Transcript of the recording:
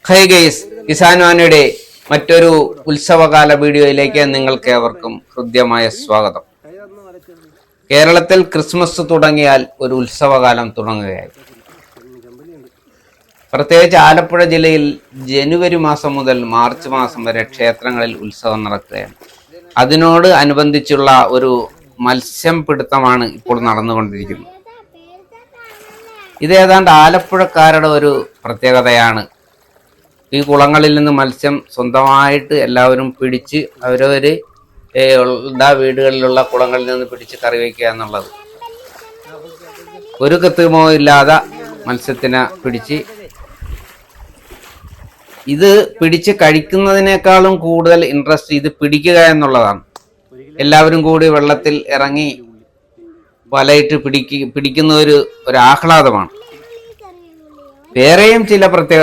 High guys, Kisan വാനിയുടെ മറ്റൊരു ഉത്സവകാല വീഡിയോയിലേക്ക് നിങ്ങൾക്ക് ഏവർക്കും ഹൃദ്യമായ സ്വാഗതം. കേരളത്തിൽ ക്രിസ്മസ് തുടങ്ങിയാൽ ഒരു ഉത്സവകാലം തുടങ്ങുകയായി. പ്രത്യേകിച്ച് ആലപ്പുഴ ജില്ലയിൽ ജനുവരി മാസം മുതൽ മാർച്ച് മാസം വരെ ക്ഷേത്രങ്ങളിൽ ഉത്സവം നടക്കുകയാണ്. അതിനോട് അനുബന്ധിച്ചുള്ള ഒരു മത്സ്യം പിടുത്തമാണ് ഇപ്പോൾ നടന്നുകൊണ്ടിരിക്കുന്നത്. ഇത് ഏതാണ്ട് ആലപ്പുഴക്കാരുടെ ഒരു പ്രത്യേകതയാണ്. ഈ കുളങ്ങളിൽ നിന്ന് മത്സ്യം സ്വന്തമായിട്ട് എല്ലാവരും പിടിച്ച് അവരവര് വീടുകളിലുള്ള കുളങ്ങളിൽ നിന്ന് പിടിച്ച് കറി വയ്ക്കുക എന്നുള്ളത്. ഒരു കൃത്രിമോ ഇല്ലാതെ മത്സ്യത്തിനെ പിടിച്ച് ഇത് പിടിച്ച് കഴിക്കുന്നതിനേക്കാളും കൂടുതൽ ഇൻട്രസ്റ്റ് ഇത് പിടിക്കുക എന്നുള്ളതാണ്. എല്ലാവരും കൂടി വെള്ളത്തിൽ ഇറങ്ങി വലയിട്ട് പിടിക്കുന്ന ഒരു ആഹ്ലാദമാണ്. വേറെയും ചില പ്രത്യേക